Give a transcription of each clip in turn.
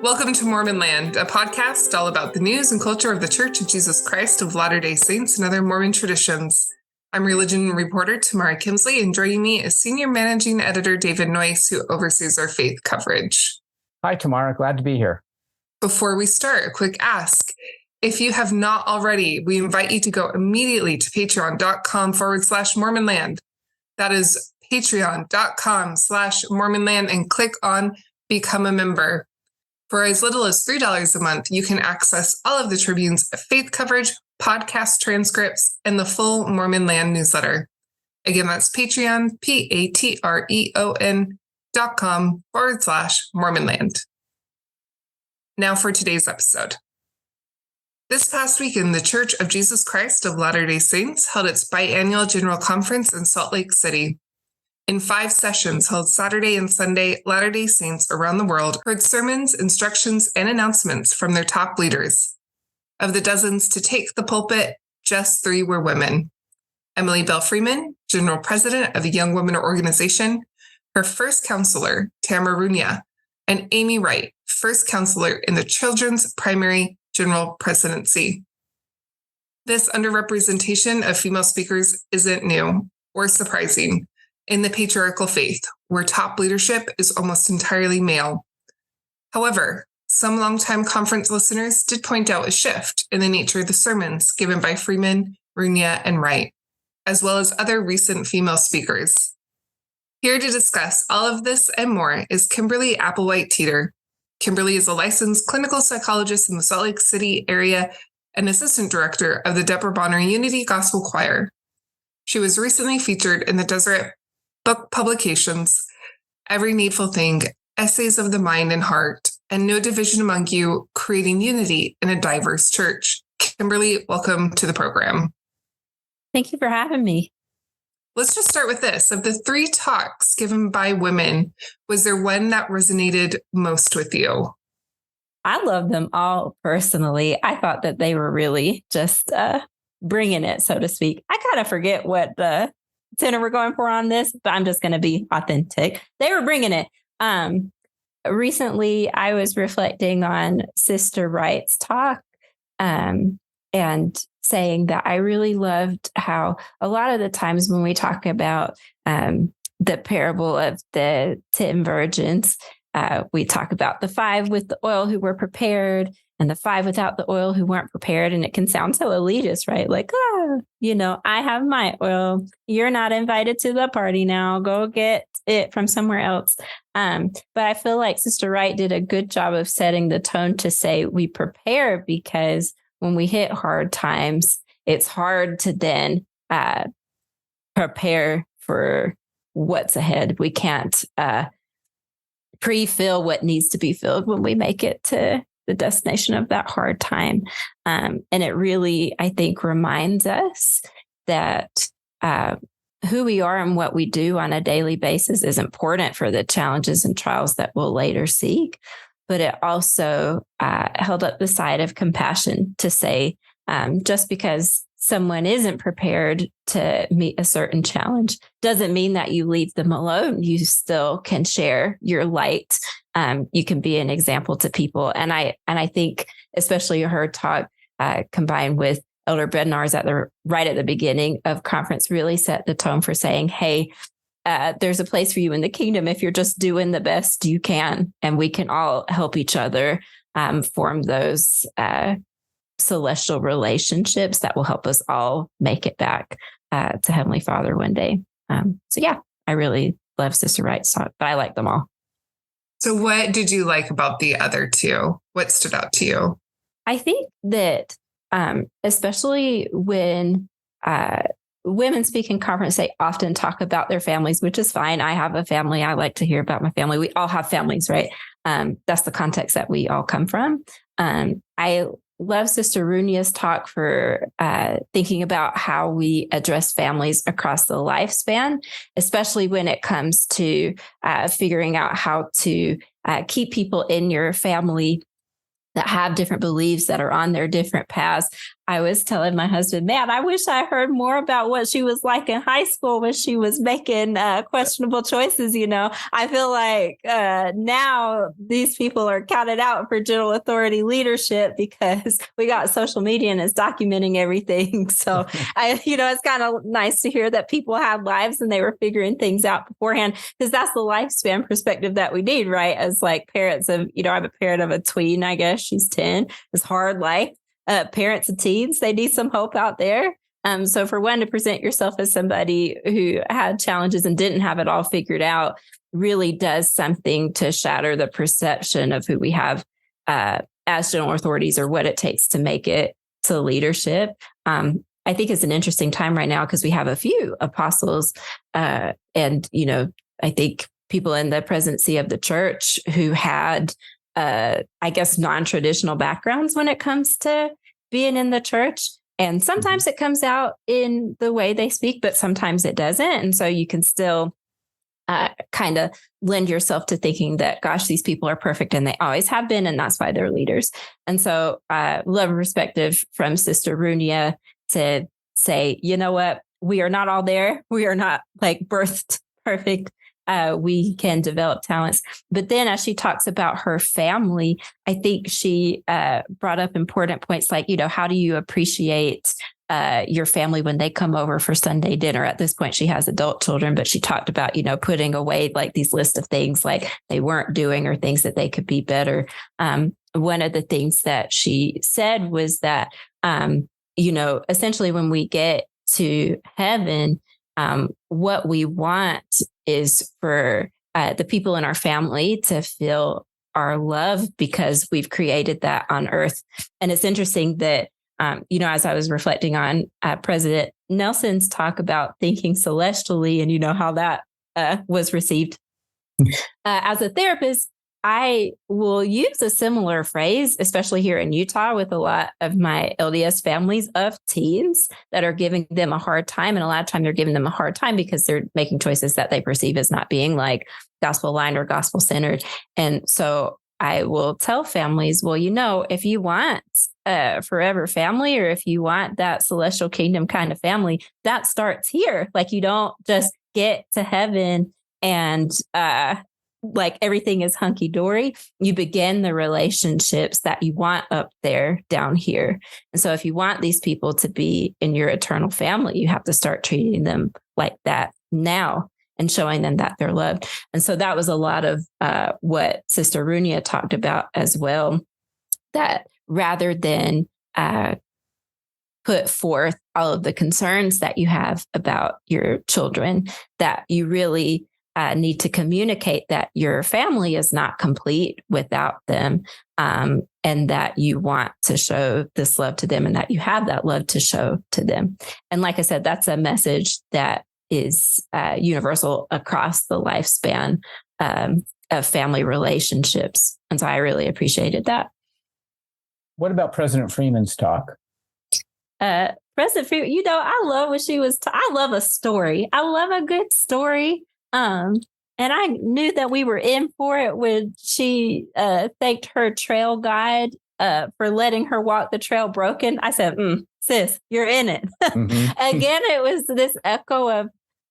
Welcome to Mormon Land, a podcast all about the news and culture of the Church of Jesus Christ of Latter-day Saints and other Mormon traditions. I'm religion reporter Tamara Kimsley, and joining me is Senior Managing Editor David Noyce, who oversees our faith coverage. Hi, Tamara. Glad to be here. Before we start, a quick ask. If you have not already, we invite you to go immediately to patreon.com/MormonLand. That is patreon.com/MormonLand and click on Become a Member. For as little as $3 a month, you can access all of the Tribune's faith coverage, podcast transcripts, and the full Mormon Land newsletter. Again, that's Patreon, patreon.com/MormonLand. Now for today's episode. This past weekend, the Church of Jesus Christ of Latter-day Saints held its biannual General Conference in Salt Lake City. In 5 sessions held Saturday and Sunday, Latter-day Saints around the world heard sermons, instructions, and announcements from their top leaders. Of the dozens to take the pulpit, just 3 were women. Emily Belle Freeman, General President of the Young Women Organization, her first counselor, Tamara Runia, and Amy Wright, first counselor in the Children's Primary General Presidency. This underrepresentation of female speakers isn't new or surprising in the patriarchal faith, where top leadership is almost entirely male. However, some longtime conference listeners did point out a shift in the nature of the sermons given by Freeman, Runia, and Wright, as well as other recent female speakers. Here to discuss all of this and more is Kimberly Applewhite-Teeter. Kimberly is a licensed clinical psychologist in the Salt Lake City area and assistant director of the Deborah Bonner Unity Gospel Choir. She was recently featured in the Deseret book publications, Every Needful Thing, Essays of the Mind and Heart, and No Division Among You, Creating Unity in a Diverse Church. Kimberly, welcome to the program. Thank you for having me. Let's just start with this. Of the 3 talks given by women, was there one that resonated most with you? I love them all personally. I thought that they were really just bringing it, so to speak. I kind of forget what the tenor we're going for on this, but I'm just going to be authentic. They were bringing it. Recently, I was reflecting on Sister Wright's talk and saying that I really loved how a lot of the times when we talk about the parable of the 10 virgins, we talk about the 5 with the oil who were prepared and the 5 without the oil who weren't prepared. And it can sound so elitist, right? Like, I have my oil. You're not invited to the party now. Go get it from somewhere else. But I feel like Sister Wright did a good job of setting the tone to say we prepare, because when we hit hard times, it's hard to then prepare for what's ahead. We can't pre-fill what needs to be filled when we make it to the destination of that hard time. And it really, I think, reminds us that who we are and what we do on a daily basis is important for the challenges and trials that we'll later seek. But it also held up the side of compassion to say, just because someone isn't prepared to meet a certain challenge doesn't mean that you leave them alone. You still can share your light. You can be an example to people. And I think especially her talk combined with Elder Bednar's right at the beginning of conference really set the tone for saying, hey, there's a place for you in the kingdom if you're just doing the best you can. And we can all help each other form those celestial relationships that will help us all make it back to Heavenly Father one day. I really love Sister Wright's talk, but I like them all. So what did you like about the other 2? What stood out to you? I think that especially when women speak in conference, they often talk about their families, which is fine. I have a family. I like to hear about my family. We all have families, right? That's the context that we all come from. I love Sister Runia's talk for thinking about how we address families across the lifespan, especially when it comes to figuring out how to keep people in your family that have different beliefs, that are on their different paths. I was telling my husband, man, I wish I heard more about what she was like in high school when she was making questionable choices. I feel like now these people are counted out for general authority leadership because we got social media and it's documenting everything. So it's kind of nice to hear that people had lives and they were figuring things out beforehand, because that's the lifespan perspective that we need, right? As like parents of, I'm a parent of a tween, I guess she's 10. It's hard life. Parents of teens, they need some hope out there. So for one, to present yourself as somebody who had challenges and didn't have it all figured out really does something to shatter the perception of who we have as general authorities or what it takes to make it to leadership. I think it's an interesting time right now because we have a few apostles and, I think people in the presidency of the church who had I guess, non-traditional backgrounds when it comes to being in the church. And sometimes it comes out in the way they speak, but sometimes it doesn't. And so you can still kind of lend yourself to thinking that, gosh, these people are perfect and they always have been, and that's why they're leaders. And so love and perspective from Sister Runia to say, you know what, we are not all there. We are not like birthed perfect. We can develop talents. But then as she talks about her family, I think she brought up important points like, how do you appreciate your family when they come over for Sunday dinner? At this point, she has adult children, but she talked about, putting away like these lists of things like they weren't doing or things that they could be better. One of the things that she said was that, essentially when we get to heaven, what we want is for the people in our family to feel our love because we've created that on earth. And it's interesting that, as I was reflecting on President Nelson's talk about thinking celestially and, how that was received as a therapist, I will use a similar phrase, especially here in Utah with a lot of my LDS families of teens that are giving them a hard time. And a lot of time they're giving them a hard time because they're making choices that they perceive as not being like gospel aligned or gospel centered. And so I will tell families, well, if you want a forever family or if you want that celestial kingdom kind of family, that starts here. Like you don't just get to heaven and like everything is hunky dory. You begin the relationships that you want up there down here. And so if you want these people to be in your eternal family, you have to start treating them like that now and showing them that they're loved. And so that was a lot of what Sister Runia talked about as well, that rather than put forth all of the concerns that you have about your children, that you really need to communicate that your family is not complete without them, and that you want to show this love to them and that you have that love to show to them. And like I said, that's a message that is universal across the lifespan of family relationships. And so I really appreciated that. What about President Freeman's talk? President Freeman, I love when she was, I love a story. I love a good story. And I knew that we were in for it when she thanked her trail guide for letting her walk the trail broken. I said, sis, you're in it. Mm-hmm. Again, it was this echo of,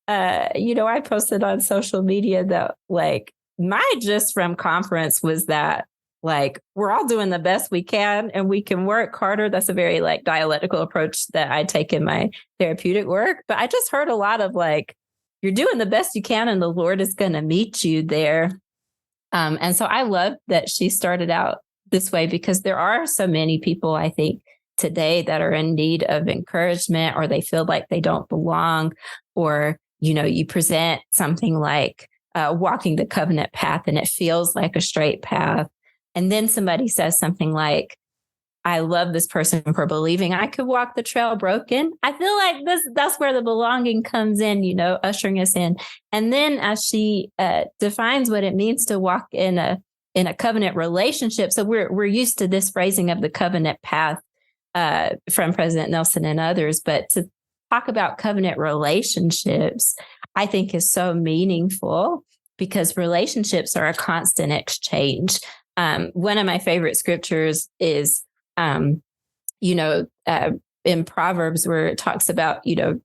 I posted on social media that like my gist from conference was that like we're all doing the best we can and we can work harder. That's a very like dialectical approach that I take in my therapeutic work. But I just heard a lot of like, you're doing the best you can and the Lord is going to meet you there. And so I love that she started out this way because there are so many people, I think, today that are in need of encouragement or they feel like they don't belong, or, you present something like walking the covenant path and it feels like a straight path. And then somebody says something like, I love this person for believing I could walk the trail broken. I feel like that's where the belonging comes in, ushering us in. And then as she defines what it means to walk in a covenant relationship. So we're used to this phrasing of the covenant path from President Nelson and others, but to talk about covenant relationships, I think is so meaningful because relationships are a constant exchange. One of my favorite scriptures is, in Proverbs where it talks about,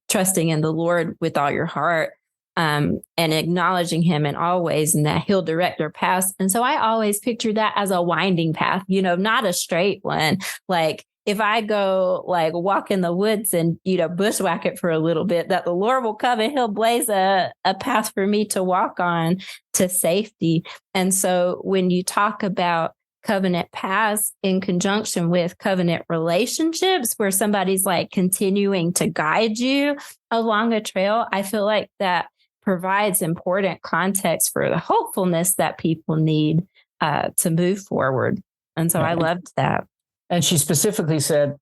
trusting in the Lord with all your heart, and acknowledging him in all ways, and that he'll direct your paths. And so I always picture that as a winding path, not a straight one. Like if I go walk in the woods and, bushwhack it for a little bit, that the Lord will come and he'll blaze a path for me to walk on to safety. And so when you talk about covenant paths in conjunction with covenant relationships, where somebody's continuing to guide you along a trail, I feel like that provides important context for the hopefulness that people need to move forward. And so I loved that. And she specifically said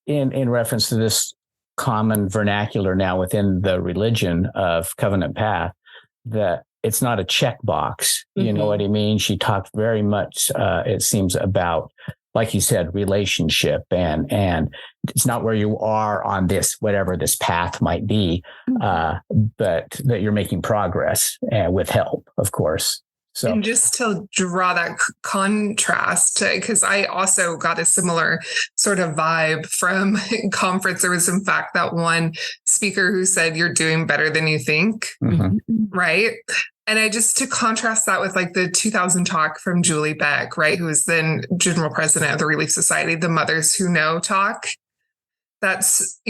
in reference to this common vernacular now within the religion of covenant path, that it's not a checkbox. You know what I mean? She talked very much, it seems, about, like you said, relationship, and it's not where you are on this, whatever this path might be, but that you're making progress with help, of course. So, and just to draw that contrast, because I also got a similar sort of vibe from conference. There was, in fact, that one speaker who said, "You're doing better than you think." Right. And I just, to contrast that with the 2000 talk from Julie Beck, right, who was then general president of the Relief Society, the Mothers Who Know talk, that's,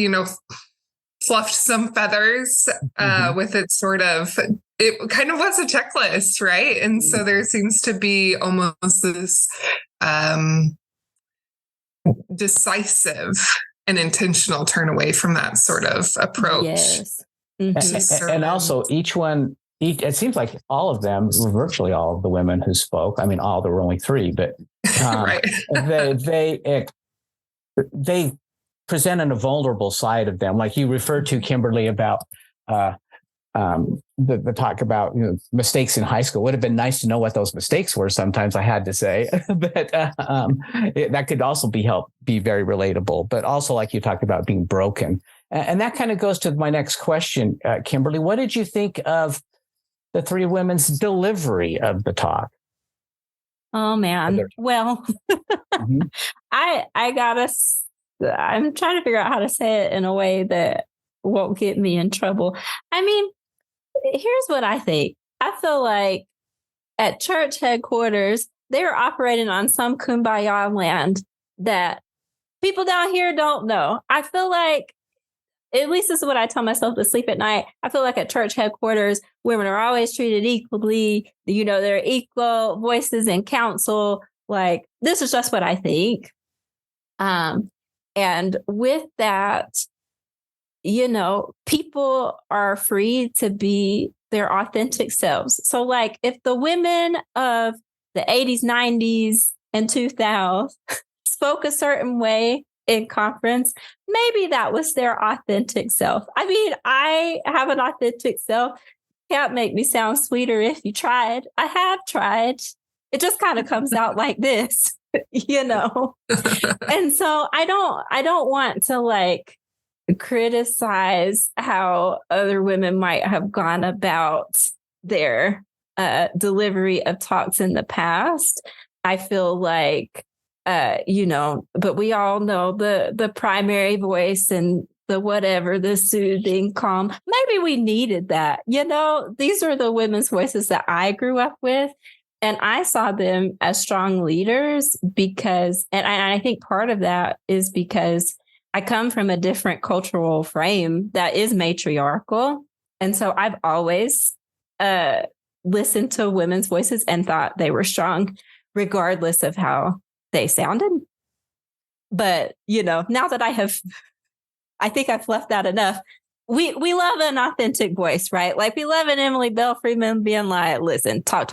fluffed some feathers with its sort of, it kind of was a checklist, right? And so there seems to be almost this decisive and intentional turn away from that sort of approach. Yes. And also each one, it seems like all of them, virtually all of the women who spoke, I mean, there were only 3, but right. they presented a vulnerable side of them. Like you referred to, Kimberly, about the talk about mistakes in high school. Would have been nice to know what those mistakes were. Sometimes I had to say, but that could also be very relatable. But also, like you talked about, being broken, and that kind of goes to my next question, Kimberly. What did you think of the 3 women's delivery of the talk? Oh man, well, I'm trying to figure out how to say it in a way that won't get me in trouble. I mean, here's what I think. I feel like at church headquarters, they were operating on some kumbaya land that people down here don't know. I feel like, at least this is what I tell myself to sleep at night. I feel like at church headquarters, women are always treated equally. There are equal voices in council. This is just what I think. And with that, people are free to be their authentic selves. So if the women of the 80s, 90s, and 2000s spoke a certain way in conference, maybe that was their authentic self. I mean, I have an authentic self. Can't make me sound sweeter if you tried. I have tried. It just kind of comes out like this, And so I don't want to criticize how other women might have gone about their delivery of talks in the past. I feel like, but we all know the primary voice and the whatever, the soothing, calm. Maybe we needed that. These are the women's voices that I grew up with. And I saw them as strong leaders because, and I think part of that is because I come from a different cultural frame that is matriarchal. And so I've always listened to women's voices and thought they were strong, regardless of how they sounded. But, now that I think I've left that enough. We love an authentic voice, right? we love an Emily Belle Freeman being listen, talk.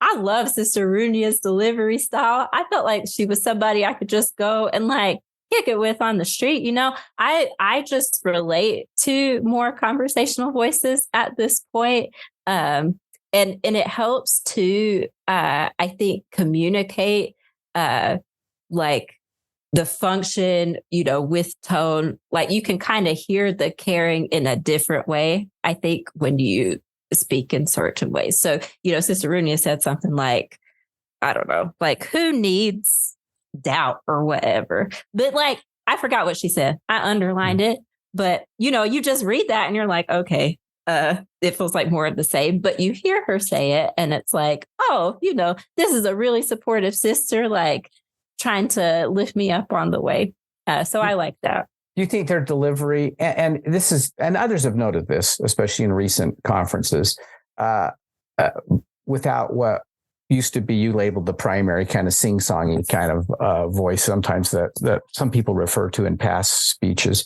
I love Sister Runia's delivery style. I felt like she was somebody I could just go and kick it with on the street. I just relate to more conversational voices at this point. And it helps to, I think, communicate the function, with tone. You can kind of hear the caring in a different way, I think, when you speak in certain ways. So, Sister Runia said something I don't know, who needs doubt or whatever. But I forgot what she said. I underlined it, but you just read that and you're like, okay, it feels like more of the same, but you hear her say it and it's like, oh, this is a really supportive sister, like trying to lift me up on the way. So I like that. Do you think their delivery, and others have noted this, especially in recent conferences, without what used to be you labeled the primary kind of sing-songy kind of voice, sometimes that some people refer to in past speeches.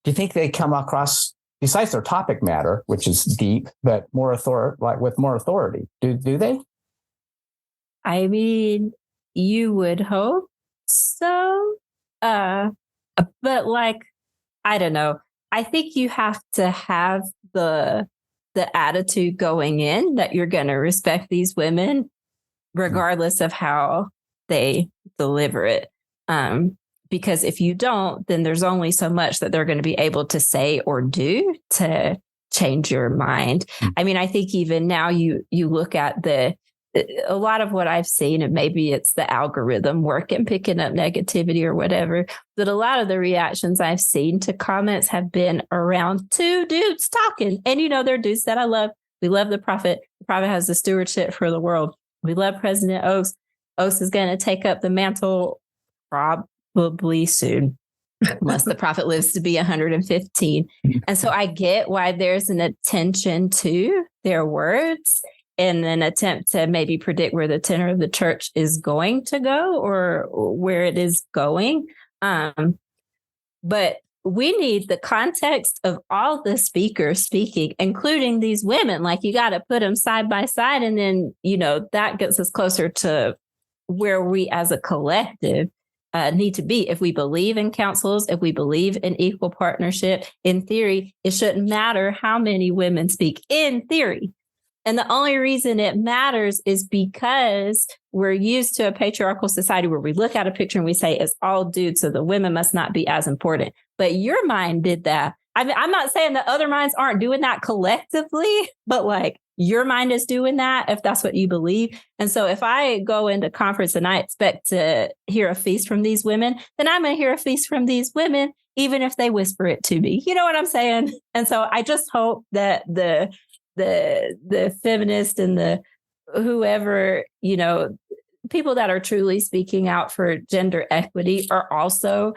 Do you think they come across, besides their topic matter, which is deep, but with more authority? Do they? I mean, you would hope so. But I don't know. I think you have to have the attitude going in that you're going to respect these women, regardless of how they deliver it. Because if you don't, then there's only so much that they're going to be able to say or do to change your mind. I mean, I think even now you look at a lot of what I've seen, and maybe it's the algorithm working, picking up negativity or whatever, but a lot of the reactions I've seen to comments have been around two dudes talking. And, they're dudes that I love. We love the prophet. The prophet has the stewardship for the world. We love President Oaks. Oaks is going to take up the mantle probably soon, unless the prophet lives to be 115. And so I get why there's an attention to their words in an attempt to maybe predict where the tenor of the church is going to go or where it is going. But we need the context of all the speakers speaking, including these women. Like, you got to put them side by side. And then, that gets us closer to where we as a collective need to be. If we believe in councils, if we believe in equal partnership, in theory, it shouldn't matter how many women speak, in theory. And the only reason it matters is because we're used to a patriarchal society where we look at a picture and we say it's all dudes, so the women must not be as important. But your mind did that. I mean, I'm not saying that other minds aren't doing that collectively, but your mind is doing that if that's what you believe. And so if I go into conference and I expect to hear a feast from these women, then I'm going to hear a feast from these women, even if they whisper it to me. You know what I'm saying? And so I just hope that the feminist and the whoever, people that are truly speaking out for gender equity are also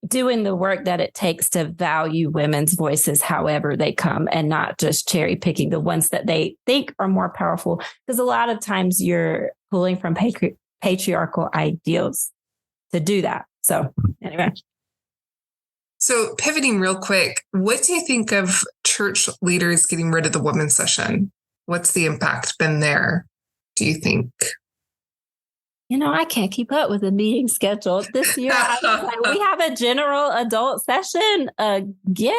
doing the work that it takes to value women's voices however they come, and not just cherry picking the ones that they think are more powerful. Because a lot of times you're pulling from patriarchal ideals to do that. So anyway. So pivoting real quick, what do you think of church leaders getting rid of the women's session? What's the impact been there, do you think? I can't keep up with the meeting schedule this year. I was like, we have a general adult session again.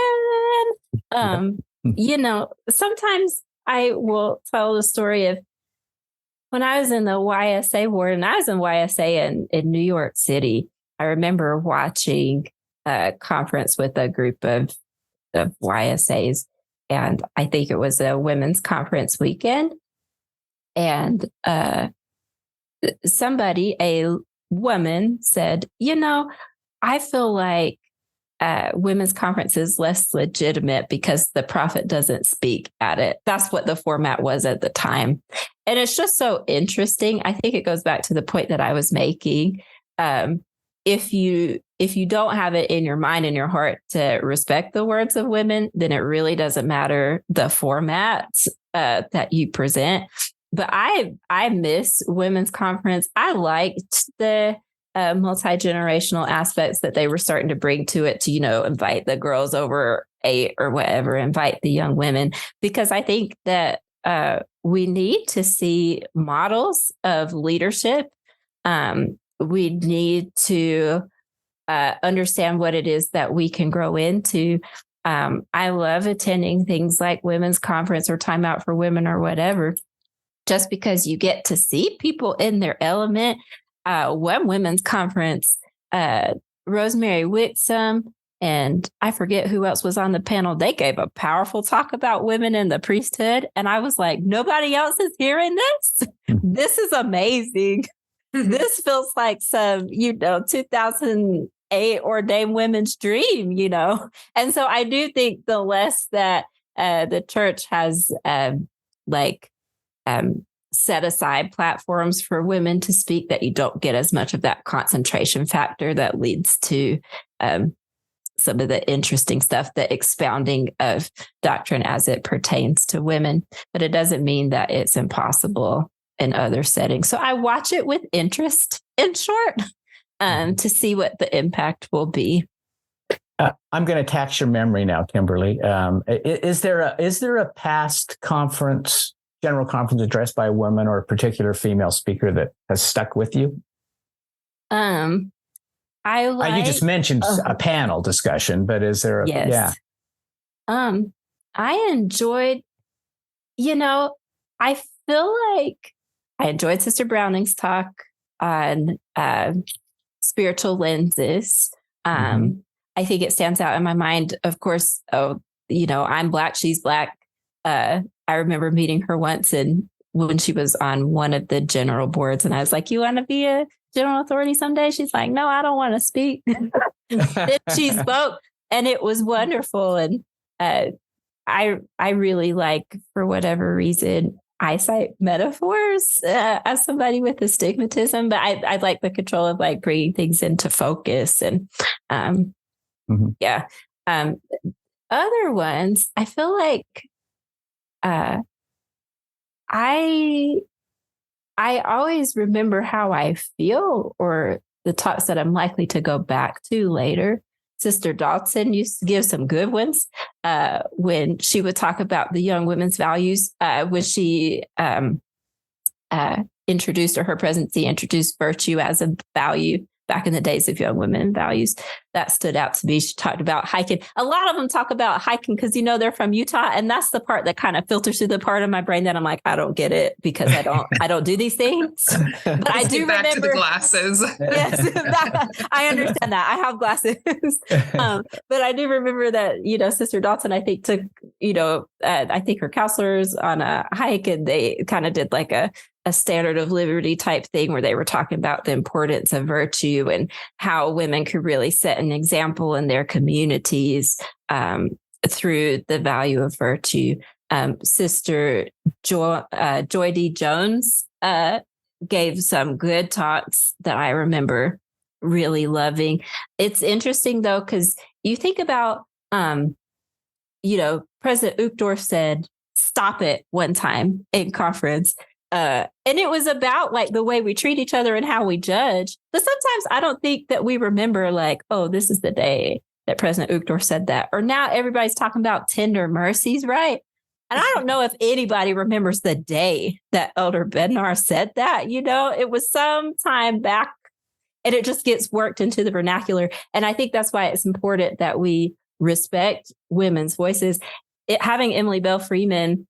Sometimes I will tell the story of when I was in the YSA ward, and I was in YSA in New York City. I remember watching a conference with a group of YSAs, and I think it was a women's conference weekend. And a woman said, I feel like women's conference is less legitimate because the prophet doesn't speak at it. That's what the format was at the time. And it's just so interesting. I think it goes back to the point that I was making. If you don't have it in your mind and your heart to respect the words of women, then it really doesn't matter the format that you present. But I miss women's conference. I liked the multi-generational aspects that they were starting to bring to it, to, invite the girls over 8 or whatever, invite the young women, because I think that we need to see models of leadership. We need to understand what it is that we can grow into. I love attending things like women's conference or Time Out for Women or whatever, just because you get to see people in their element. One women's conference, Rosemary Wixom, and I forget who else was on the panel. They gave a powerful talk about women in the priesthood. And I was like, nobody else is hearing this? This is amazing. This feels like some, 2000 a ordained women's dream, And so I do think the less that the church has set aside platforms for women to speak, that you don't get as much of that concentration factor that leads to some of the interesting stuff, the expounding of doctrine as it pertains to women. But it doesn't mean that it's impossible in other settings. So I watch it with interest, in short, to see what the impact will be. I'm going to tax your memory now, Kimberly. Is there a past general conference address by a woman or a particular female speaker that has stuck with you? You just mentioned a panel discussion, but is there yes. Yeah. I enjoyed, I feel like I enjoyed Sister Browning's talk on spiritual lenses. I think it stands out in my mind. Of course, I'm Black, she's Black. I remember meeting her once when she was on one of the general boards, and I was like, "You want to be a general authority someday?" She's like, "No, I don't want to speak." Then she spoke, and it was wonderful. And I really like, for whatever reason, I cite metaphors as somebody with astigmatism, but I like the control of like bringing things into focus. And other ones, I feel like I always remember how I feel, or the talks that I'm likely to go back to later. Sister Dotson used to give some good ones when she would talk about the young women's values, when she introduced, or her presidency introduced, virtue as a value back in the days of young women values. That stood out to me. She talked about hiking. A lot of them talk about hiking because, they're from Utah. And that's the part that kind of filters through the part of my brain that I'm like, I don't get it because I don't do these things. But I do back remember to the glasses. Yes, I understand that. I have glasses. But I do remember that, Sister Dotson, I think, took, I think her counselors on a hike, and they kind of did like a standard of liberty type thing where they were talking about the importance of virtue and how women could really set an example in their communities through the value of virtue. Sister Joy D. Jones gave some good talks that I remember really loving. It's interesting though, because you think about, President Uchtdorf said, "Stop it," one time in conference. And it was about like the way we treat each other and how we judge. But sometimes I don't think that we remember like, oh, this is the day that President Uchtdorf said that. Or now everybody's talking about tender mercies, right? And I don't know if anybody remembers the day that Elder Bednar said that. It was some time back, and it just gets worked into the vernacular. And I think that's why it's important that we respect women's voices. Having Emily Belle Freeman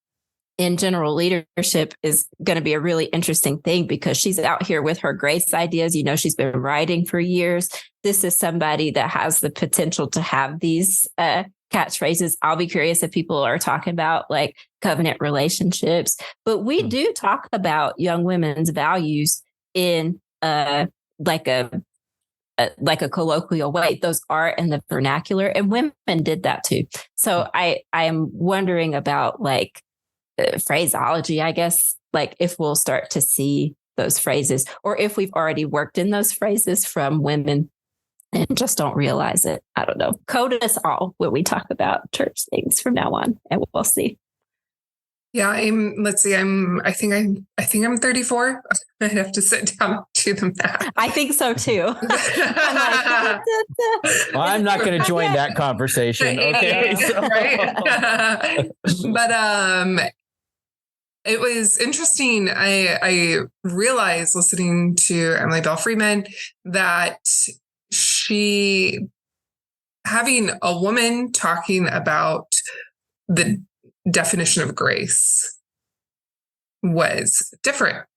in general leadership is going to be a really interesting thing because she's out here with her grace ideas. She's been writing for years. This is somebody that has the potential to have these catchphrases. I'll be curious if people are talking about like covenant relationships, but we do talk about young women's values in like a colloquial way. Those are in the vernacular, and women did that too. So I am wondering about like phraseology, I guess, like if we'll start to see those phrases, or if we've already worked in those phrases from women and just don't realize it. I don't know. Code us all when we talk about church things from now on, and we'll see. Yeah, let's see. I think I'm 34. I'd have to sit down and do the math. I think so too. I'm not going to join that conversation. Okay. Right. But it was interesting. I realized listening to Emily Belle Freeman that having a woman talking about the definition of grace was different,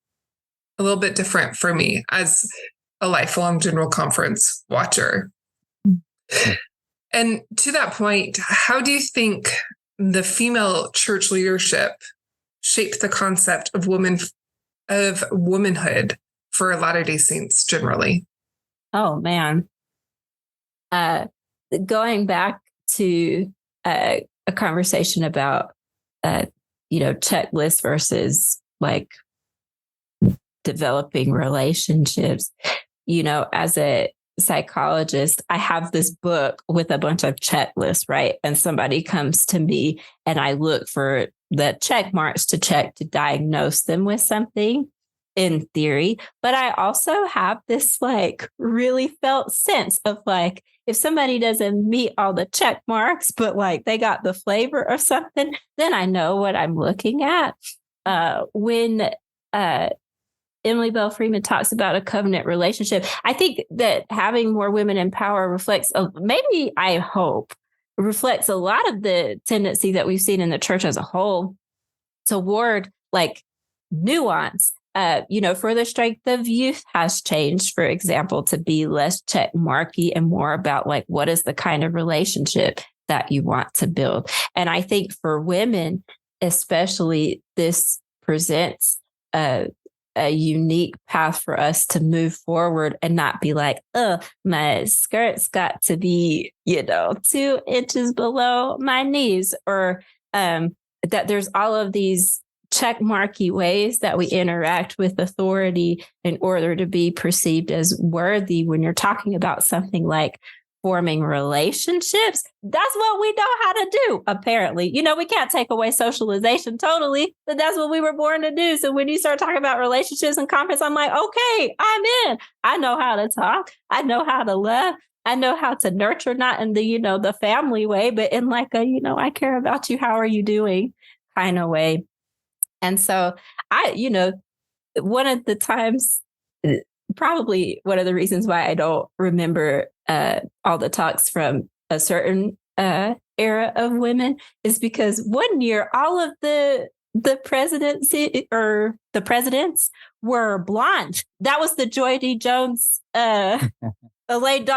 a little bit different for me as a lifelong General Conference watcher. And to that point, how do you think the female church leadership shaped the concept of womanhood for Latter-day Saints generally? Oh man, Going back to a conversation about, checklists versus like developing relationships, as a psychologist, I have this book with a bunch of checklists, right? And somebody comes to me and I look for the check marks to check to diagnose them with something in theory. But I also have this like really felt sense of like, if somebody doesn't meet all the check marks, but like they got the flavor of something, then I know what I'm looking at. When Emily Belle Freeman talks about a covenant relationship, I think that having more women in power reflects, I hope, reflects a lot of the tendency that we've seen in the church as a whole toward like nuance. For the strength of youth has changed, for example, to be less check marky and more about like, what is the kind of relationship that you want to build? And I think for women, especially, this presents a unique path for us to move forward and not be like, my skirt's got to be, 2 inches below my knees, or that there's all of these checkmarky ways that we interact with authority in order to be perceived as worthy when you're talking about something like forming relationships. That's what we know how to do, apparently. We can't take away socialization totally, but that's what we were born to do. So when you start talking about relationships and confidence, I'm like, okay, I'm in. I know how to talk. I know how to love. I know how to nurture, not in the, the family way, but in like a, I care about you. How are you doing kind of way. And so one of the times, probably one of the reasons why I don't remember all the talks from a certain era of women is because one year all of the presidency or the presidents were blonde. That was the Joy D. Jones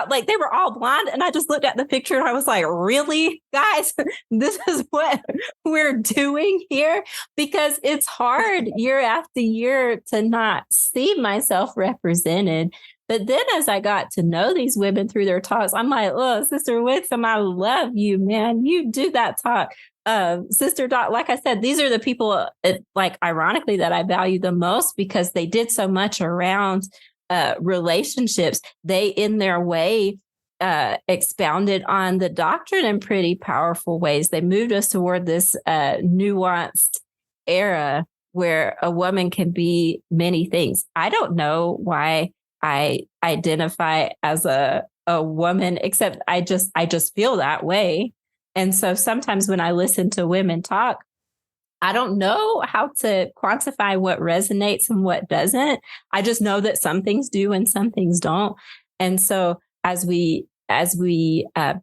like they were all blonde. And I just looked at the picture and I was like, really, guys, this is what we're doing here? Because it's hard year after year to not see myself represented. But then as I got to know these women through their talks, I'm like, oh, Sister Wixom, I love you, man. You do that talk. Sister Dot, like I said, these are the people, like ironically, that I value the most because they did so much around relationships. They, in their way, expounded on the doctrine in pretty powerful ways. They moved us toward this nuanced era where a woman can be many things. I don't know why I identify as a woman, except I just feel that way. And so sometimes when I listen to women talk, I don't know how to quantify what resonates and what doesn't. I just know that some things do and some things don't. And so as we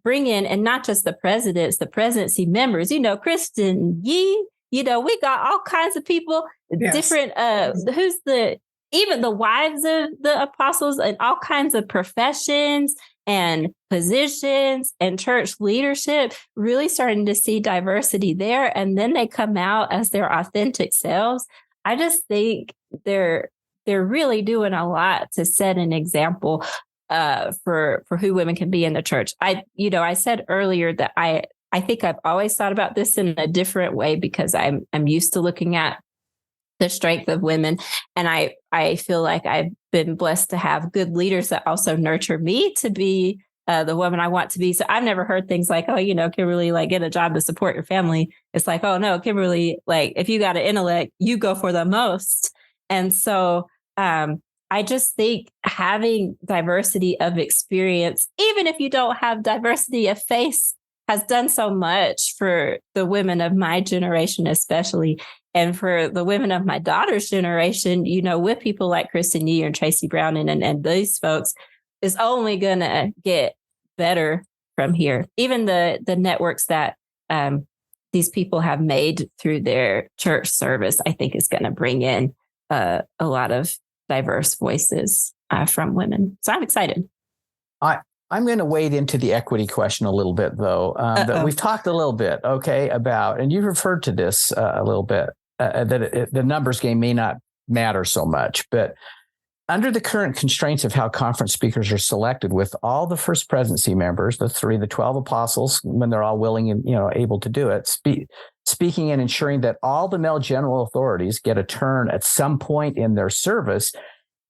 bring in, and not just the presidents, the presidency members, Kristen Yee, we got all kinds of people, yes. Different, even the wives of the apostles and all kinds of professions and positions and church leadership, really starting to see diversity there. And then they come out as their authentic selves. I just think they're really doing a lot to set an example for who women can be in the church. I said earlier that I think I've always thought about this in a different way because I'm used to looking at the strength of women. And I feel like I've been blessed to have good leaders that also nurture me to be the woman I want to be. So I've never heard things like, Kimberly, like get a job to support your family. It's like, oh no, Kimberly, like if you got an intellect, you go for the most. And so I just think having diversity of experience, even if you don't have diversity of face, has done so much for the women of my generation, especially. And for the women of my daughter's generation, with people like Kristen Yee and Tracy Brown and these folks, is only going to get better from here. Even the networks that these people have made through their church service, I think is going to bring in a lot of diverse voices from women. So I'm excited. I'm going to wade into the equity question a little bit, though. That we've talked a little bit, about, and you referred to this a little bit, that the numbers game may not matter so much. But under the current constraints of how conference speakers are selected, with all the first presidency members, the 12 apostles, when they're all willing and able to do it, speaking and ensuring that all the male general authorities get a turn at some point in their service,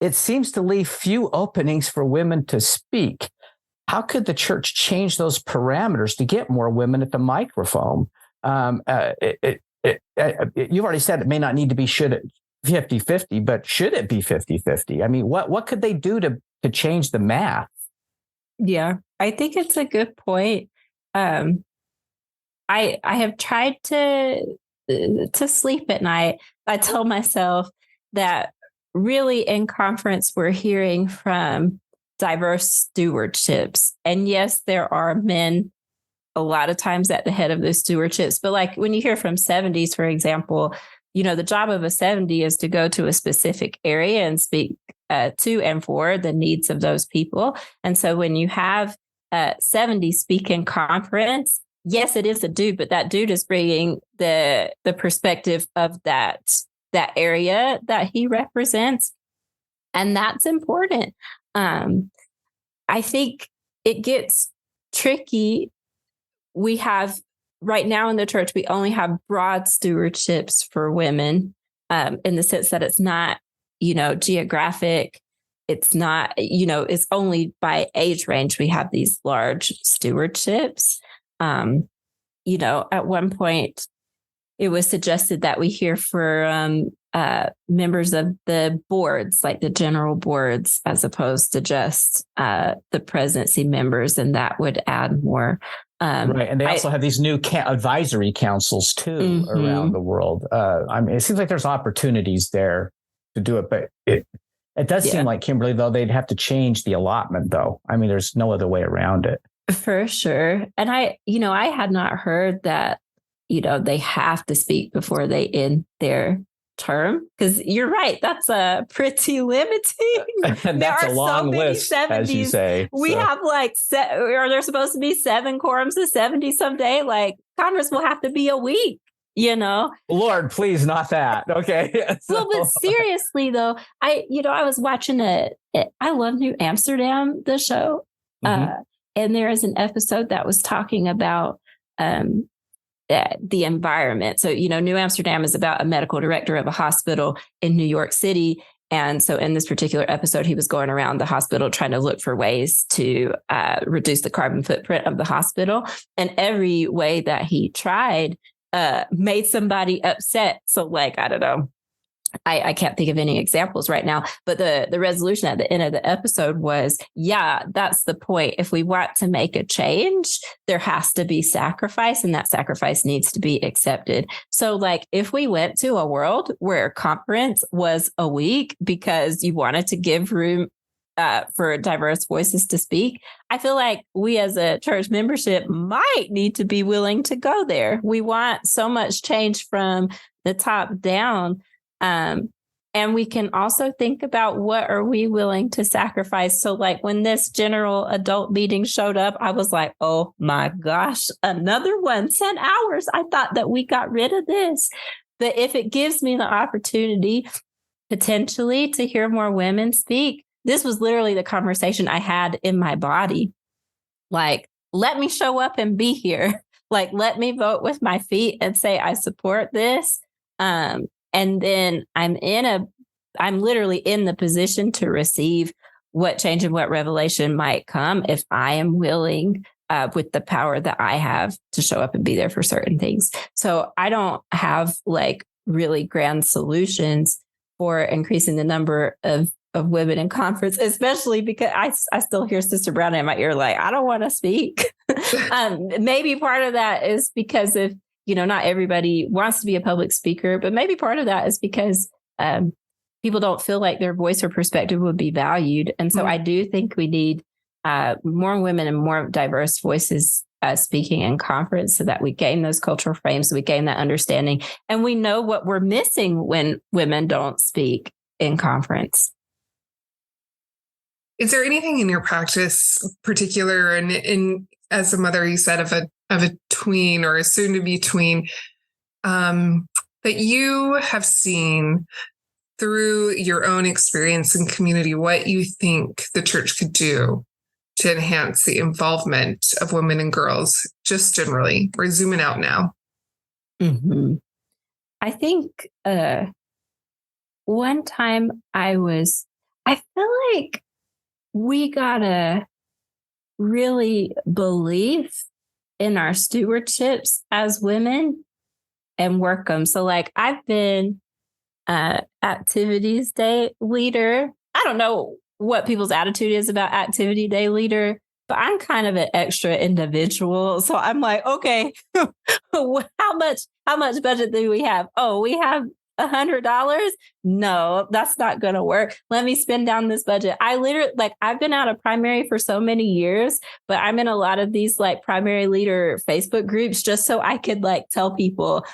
it seems to leave few openings for women to speak. How could the church change those parameters to get more women at the microphone? You've already said it may not need to be 50-50, but should it be 50-50? I mean, what could they do to change the math? Yeah, I think it's a good point. I have tried to sleep at night. I tell myself that really in conference, we're hearing from diverse stewardships. And yes, there are men a lot of times at the head of those stewardships. But like when you hear from 70s, for example, the job of a 70 is to go to a specific area and speak to and for the needs of those people. And so when you have 70 speak in conference, yes, it is a dude, but that dude is bringing the perspective of that area that he represents. And that's important. I think it gets tricky. We have right now in the church, we only have broad stewardships for women in the sense that it's not, geographic. It's not, it's only by age range. We have these large stewardships. At one point, it was suggested that we hear for members of the boards, like the general boards, as opposed to just the presidency members, and that would add more. Right. And they also have these new advisory councils, too, around the world. It seems like there's opportunities there to do it. But it does seem like, Kimberly, though, they'd have to change the allotment, though. I mean, there's no other way around it. For sure. And I had not heard that, they have to speak before they end their term, because you're right, that's pretty limiting. And that's a long list, 70s, as you say. We have or there's supposed to be 7 quorums of 70 someday. Like Congress will have to be a week, Lord, please, not that. Okay. Well, but seriously though, I was watching I love New Amsterdam, the show. And there is an episode that was talking about the environment. So, New Amsterdam is about a medical director of a hospital in New York City. And so in this particular episode, he was going around the hospital trying to look for ways to reduce the carbon footprint of the hospital. And every way that he tried made somebody upset. So I don't know. I can't think of any examples right now, but the resolution at the end of the episode was, that's the point. If we want to make a change, there has to be sacrifice, and that sacrifice needs to be accepted. So if we went to a world where conference was a week because you wanted to give room for diverse voices to speak, I feel like we as a church membership might need to be willing to go there. We want so much change from the top down. And we can also think about what are we willing to sacrifice. So when this general adult meeting showed up, I was like, oh my gosh, another one, 10 hours. I thought that we got rid of this. But if it gives me the opportunity potentially to hear more women speak, this was literally the conversation I had in my body. Let me show up and be here. Let me vote with my feet and say, I support this. And then I'm literally in the position to receive what change and what revelation might come if I am willing with the power that I have to show up and be there for certain things. So I don't have really grand solutions for increasing the number of women in conference, especially because I still hear Sister Brown in my ear, I don't want to speak. Maybe part of that is because of, not everybody wants to be a public speaker, but maybe part of that is because people don't feel like their voice or perspective would be valued. And so I do think we need more women and more diverse voices speaking in conference so that we gain those cultural frames, we gain that understanding, and we know what we're missing when women don't speak in conference. Is there anything in your practice particular, and in as a mother, you said of a tween or a soon to be tween, that you have seen through your own experience and community, what you think the church could do to enhance the involvement of women and girls, just generally. We're zooming out now. Mm-hmm. I think one time I feel like we gotta really believe in our stewardships as women and work them. So like I've been activities day leader. I don't know what people's attitude is about activity day leader, but I'm kind of an extra individual. So I'm like, okay, how much budget do we have? Oh, we have $100. No, that's not going to work. Let me spend down this budget. I literally, like, I've been out of primary for so many years, but I'm in a lot of these like primary leader Facebook groups just so I could like tell people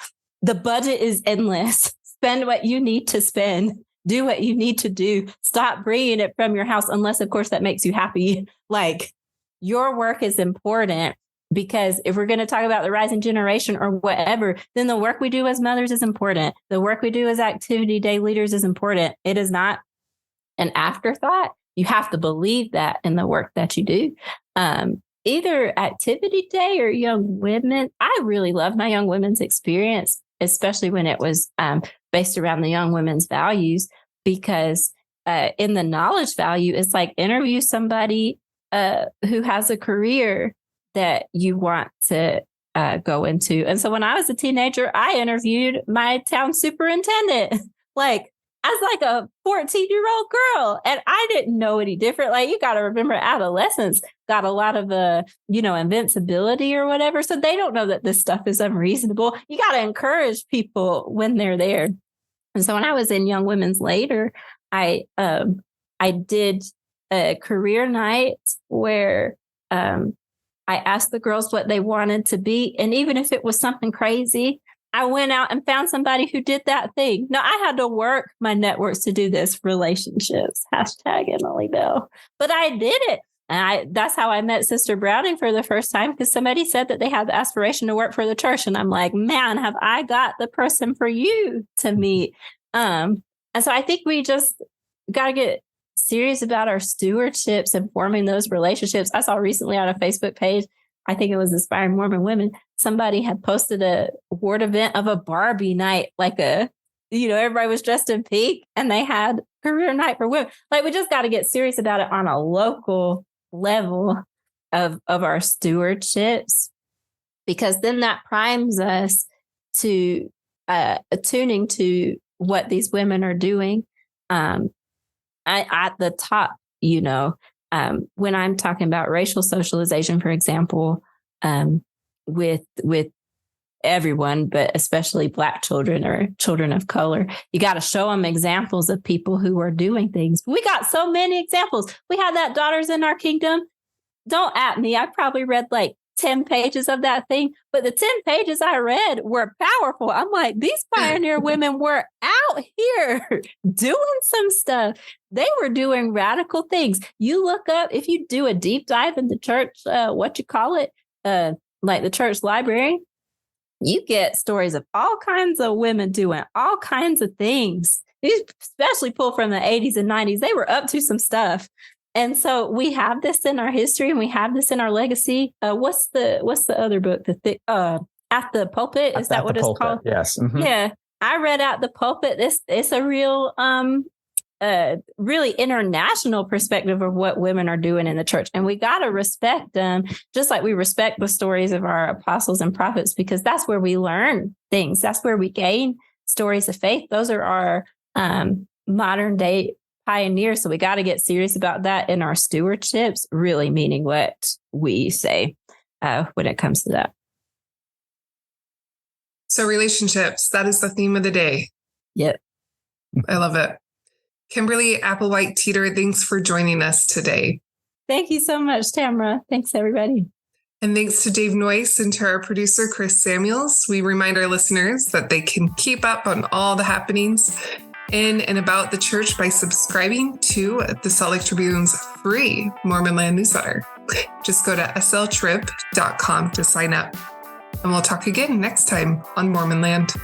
the budget is endless. Spend what you need to spend. Do what you need to do. Stop bringing it from your house, unless, of course, that makes you happy. Like, your work is important, because if we're going to talk about the rising generation or whatever, then the work we do as mothers is important. The work we do as activity day leaders is important. It is not an afterthought. You have to believe that in the work that you do. Either activity day or young women. I really love my young women's experience, especially when it was based around the young women's values, because in the knowledge value, it's like interview somebody who has a career that you want to go into. And so when I was a teenager, I interviewed my town superintendent, like as like a 14-year-old girl. And I didn't know any different. Like, you got to remember, adolescents got a lot of, invincibility or whatever. So they don't know that this stuff is unreasonable. You got to encourage people when they're there. And so when I was in Young Women's later, I did a career night where I asked the girls what they wanted to be. And even if it was something crazy, I went out and found somebody who did that thing. Now, I had to work my networks to do this, relationships, #Emily Belle. But I did it. And that's how I met Sister Browning for the first time, because somebody said that they had the aspiration to work for the church. And I'm like, man, have I got the person for you to meet? And so I think we just got to get serious about our stewardships and forming those relationships. I saw recently on a Facebook page, I think it was Inspiring Mormon Women, somebody had posted a ward event of a Barbie night, like everybody was dressed in pink and they had career night for women. Like, we just got to get serious about it on a local level of our stewardships, because then that primes us to attuning to what these women are doing. At the top, when I'm talking about racial socialization, for example, with everyone, but especially Black children or children of color, you got to show them examples of people who are doing things. We got so many examples. We had that Daughters in Our Kingdom. Don't at me. I probably read like 10 pages of that thing, but the 10 pages I read were powerful. I'm like, these pioneer women were out here doing some stuff. They were doing radical things. You look up, if you do a deep dive in the church, like the church library, you get stories of all kinds of women doing all kinds of things. These especially pulled from the 80s and 90s. They were up to some stuff. And so we have this in our history and we have this in our legacy. What's the other book? At the Pulpit? Is that what it's called? Yes. Mm-hmm. Yeah. I read At the Pulpit. It's a real, really international perspective of what women are doing in the church. And we got to respect them, just like we respect the stories of our apostles and prophets, because that's where we learn things. That's where we gain stories of faith. Those are our modern day pioneers. So we got to get serious about that in our stewardships, really meaning what we say when it comes to that. So relationships, that is the theme of the day. Yep. I love it. Kimberly Applewhite-Teeter, thanks for joining us today. Thank you so much, Tamara. Thanks, everybody. And thanks to Dave Noyce and to our producer, Chris Samuels. We remind our listeners that they can keep up on all the happenings in and about the church by subscribing to the Salt Lake Tribune's free Mormon Land newsletter. Just go to sltrib.com to sign up. And we'll talk again next time on Mormon Land.